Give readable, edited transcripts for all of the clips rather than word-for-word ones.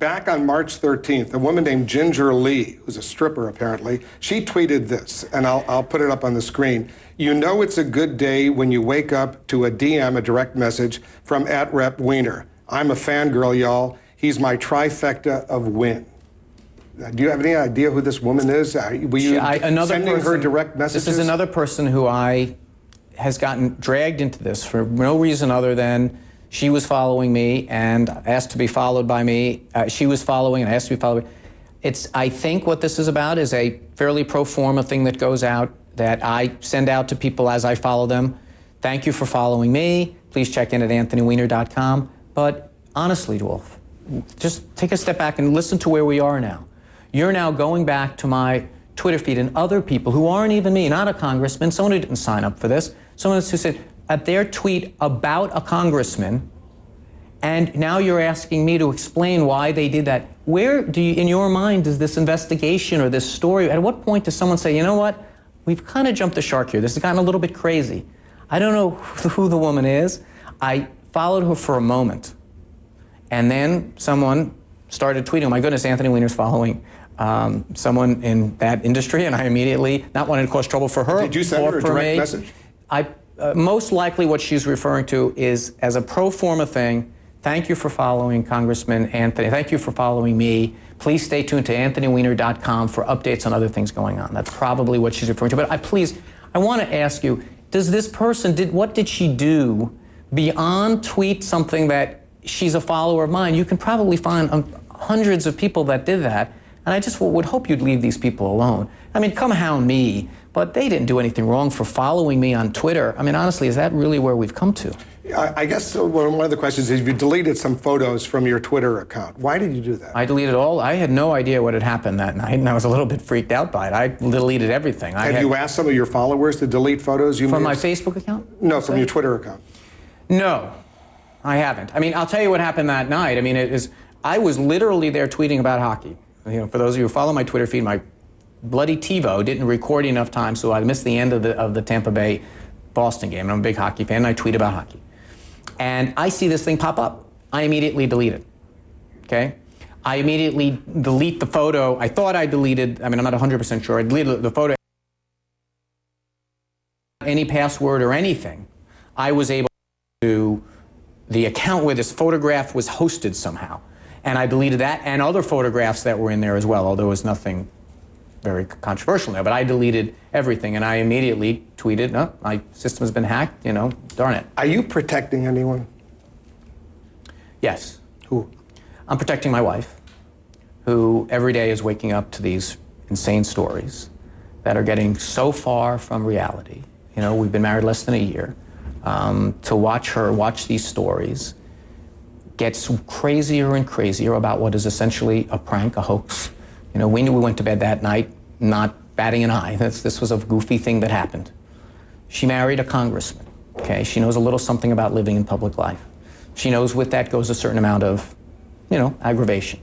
back on March 13th, a woman named Ginger Lee, who's a stripper apparently, she tweeted this, and I'll put it up on the screen. You know it's a good day when you wake up to a DM, a direct message, from @Rep Weiner. I'm a fangirl, y'all. He's my trifecta of win. Do you have any idea who this woman is? Were you sending her direct messages? This is another person who has gotten dragged into this for no reason other than she was following me and asked to be followed by me. She was following and asked to be followed. I think what this is about is a fairly pro forma thing that goes out that I send out to people as I follow them. Thank you for following me. Please check in at anthonyweiner.com. But honestly, Wolf, just take a step back and listen to where we are now. You're now going back to my Twitter feed and other people who aren't even me, not a congressman, someone who didn't sign up for this, someone who said at their tweet about a congressman, and now you're asking me to explain why they did that. Where do you, in your mind, does this investigation or this story, at what point does someone say, you know what, we've kind of jumped the shark here, this has gotten a little bit crazy. I don't know who the woman is. I followed her for a moment, and then someone started tweeting, oh my goodness, Anthony Weiner's following someone in that industry, and I immediately, not wanting to cause trouble for her. Did you send her a direct message? Most likely what she's referring to is, as a pro forma thing, thank you for following Congressman Anthony, thank you for following me. Please stay tuned to anthonyweiner.com for updates on other things going on. That's probably what she's referring to. But I want to ask you, does this person, what did she do beyond tweet something that she's a follower of mine? You can probably find hundreds of people that did that. And I just would hope you'd leave these people alone. I mean, come hound me, but they didn't do anything wrong for following me on Twitter. I mean, honestly, is that really where we've come to? I guess one of the questions is, you deleted some photos from your Twitter account. Why did you do that? I deleted all. I had no idea what had happened that night, and I was a little bit freaked out by it. I deleted everything. Have you asked some of your followers to delete photos? From my Facebook account? No, from your Twitter account. No, I haven't. I mean, I'll tell you what happened that night. I mean, I was literally there tweeting about hockey. You know, for those of you who follow my Twitter feed, my bloody TiVo didn't record enough time, so I missed the end of the Tampa Bay Boston game. And I'm a big hockey fan, and I tweet about hockey. And I see this thing pop up. I immediately delete it, okay? I immediately delete the photo. I thought I deleted, I mean, I'm not 100% sure. I deleted the photo. Any password or anything. I was able to, the account where this photograph was hosted somehow. And I deleted that and other photographs that were in there as well, although there was nothing very controversial there. But I deleted everything, and I immediately tweeted, no, my system has been hacked, you know, darn it. Are you protecting anyone? Yes. Who? I'm protecting my wife, who every day is waking up to these insane stories that are getting so far from reality. You know, we've been married less than a year. To watch her watch these stories gets crazier and crazier about what is essentially a prank, a hoax. You know, we knew we went to bed that night not batting an eye. This was a goofy thing that happened. She married a congressman, okay? She knows a little something about living in public life. She knows with that goes a certain amount of, you know, aggravation.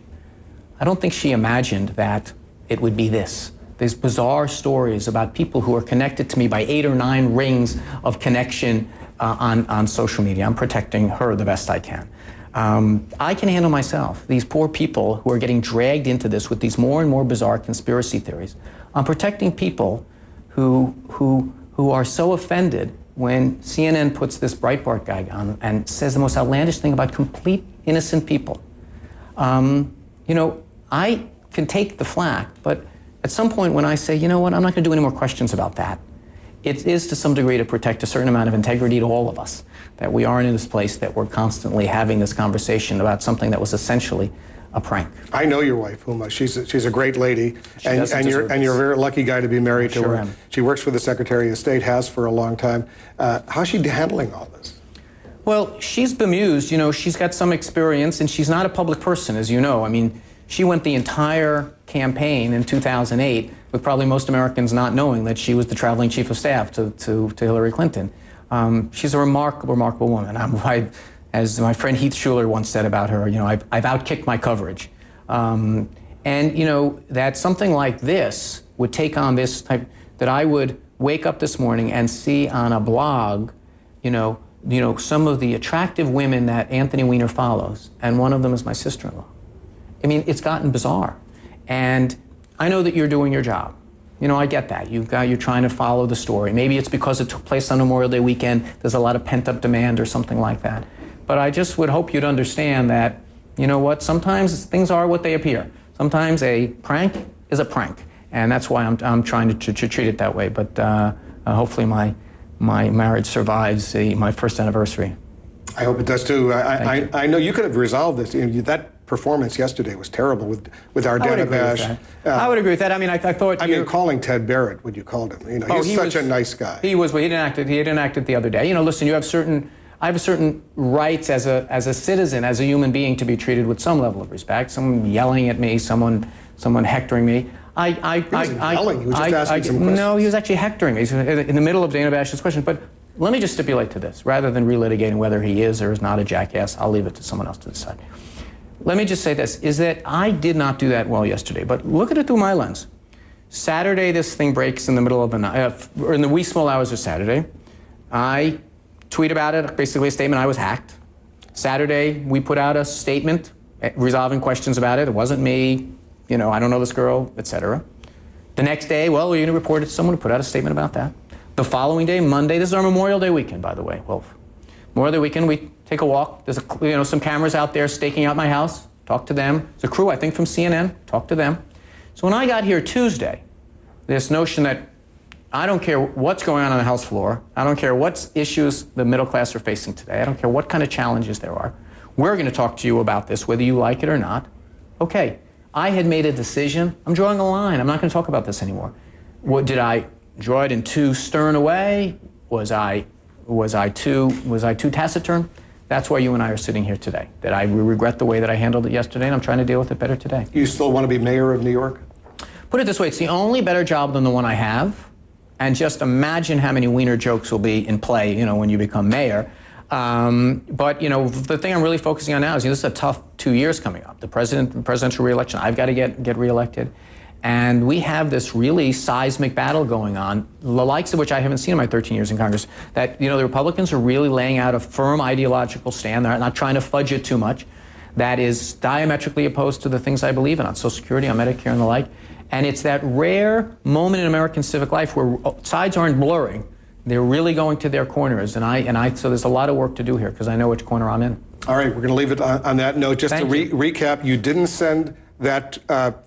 I don't think she imagined that it would be this. These bizarre stories about people who are connected to me by 8 or 9 rings of connection on social media. I'm protecting her the best I can. I can handle myself. These poor people who are getting dragged into this with these more and more bizarre conspiracy theories. I'm protecting people who are so offended when CNN puts this Breitbart guy on and says the most outlandish thing about complete innocent people. You know, I can take the flack, but at some point when I say, you know what, I'm not going to do any more questions about that, it is to some degree to protect a certain amount of integrity to all of us, that we aren't in this place that we're constantly having this conversation about something that was essentially a prank. I know your wife, Huma. She's a great lady, and you're a very lucky guy to be married to her. She works for the Secretary of State, has for a long time. How's she handling all this? Well, she's bemused. You know, she's got some experience, and she's not a public person, as you know. I mean, she went the entire campaign in 2008 with probably most Americans not knowing that she was the traveling chief of staff to Hillary Clinton. She's a remarkable, remarkable woman. As my friend Heath Schuler once said about her, you know, I've outkicked my coverage. And, you know, that something like this would take on this type, that I would wake up this morning and see on a blog, you know, some of the attractive women that Anthony Weiner follows, and one of them is my sister-in-law. I mean, it's gotten bizarre. And I know that you're doing your job. You know, I get that. You're trying to follow the story. Maybe it's because it took place on Memorial Day weekend. There's a lot of pent-up demand or something like that. But I just would hope you'd understand that, you know what, sometimes things are what they appear. Sometimes a prank is a prank. And that's why I'm trying to treat it that way. But hopefully my marriage survives my first anniversary. I hope it does too. I know you could have resolved this. That performance yesterday was terrible with our Danabash. I would agree with that. I mean, I thought. I mean, calling Ted Barrett when you called him. You know, he's such a nice guy. He was. Well, he didn't act it the other day. You know, listen, I have certain rights as a citizen, as a human being, to be treated with some level of respect. Someone yelling at me, someone hectoring me. He wasn't yelling. He was just asking some questions. No, he was actually hectoring me. He's in the middle of Dana Bash's question. But let me just stipulate to this, rather than relitigating whether he is or is not a jackass. I'll leave it to someone else to decide. Let me just say this, is that I did not do that well yesterday, but look at it through my lens. Saturday, this thing breaks in the middle of the night, or in the wee small hours of Saturday. I tweet about it, basically a statement, I was hacked. Saturday, we put out a statement resolving questions about it. It wasn't me, you know, I don't know this girl, etc. The next day, well, we're going to report it to someone who put out a statement about that. The following day, Monday, this is our Memorial Day weekend, by the way, Wolf. Memorial Day weekend, we take a walk. There's some cameras out there staking out my house. Talk to them. There's a crew, I think, from CNN. Talk to them. So when I got here Tuesday, this notion that I don't care what's going on the House floor. I don't care what issues the middle class are facing today. I don't care what kind of challenges there are. We're going to talk to you about this, whether you like it or not. Okay, I had made a decision. I'm drawing a line. I'm not going to talk about this anymore. Did I draw it in too stern a way? Was I too taciturn? That's why you and I are sitting here today. That I regret the way that I handled it yesterday, and I'm trying to deal with it better today. You still want to be mayor of New York? Put it this way, it's the only better job than the one I have. And just imagine how many Weiner jokes will be in play, you know, when you become mayor. But, you know, the thing I'm really focusing on now is, you know, this is a tough 2 years coming up. The presidential re-election, I've got to get re-elected. And we have this really seismic battle going on, the likes of which I haven't seen in my 13 years in Congress, that, you know, the Republicans are really laying out a firm ideological stand. They're not trying to fudge it too much. That is diametrically opposed to the things I believe in, on Social Security, on Medicare, and the like. And it's that rare moment in American civic life where sides aren't blurring. They're really going to their corners. So there's a lot of work to do here, because I know which corner I'm in. All right, we're going to leave it on that note. Just to recap, you didn't send that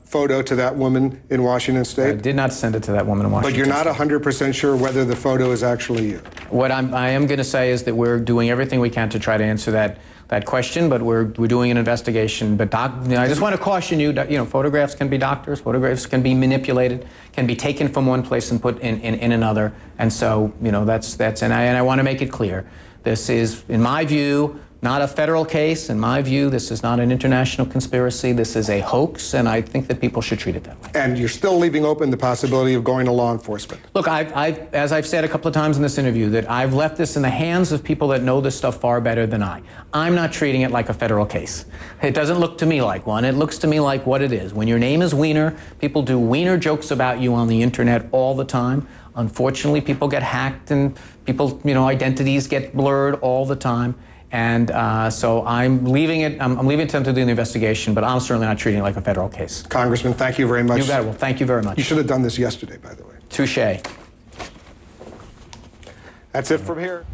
photo to that woman in Washington State? I did not send it to that woman in Washington State. But you're not State. 100% sure whether the photo is actually you? What I am going to say is that we're doing everything we can to try to answer that question, but we're doing an investigation. But I just want to caution you that, you know, photographs can be doctors, photographs can be manipulated, can be taken from one place and put in another. And so, you know, and I want to make it clear. This is, in my view, not a federal case. In my view, this is not an international conspiracy. This is a hoax, and I think that people should treat it that way. And you're still leaving open the possibility of going to law enforcement? Look, as I've said a couple of times in this interview, that I've left this in the hands of people that know this stuff far better than I. I'm not treating it like a federal case. It doesn't look to me like one. It looks to me like what it is. When your name is Weiner, people do Weiner jokes about you on the internet all the time. Unfortunately, people get hacked, and people, you know, identities get blurred all the time. And so I'm leaving it to them to do the investigation, but I'm certainly not treating it like a federal case. Congressman, thank you very much. You got it. Well, thank you very much. You should have done this yesterday, by the way. Touche. That's it from here.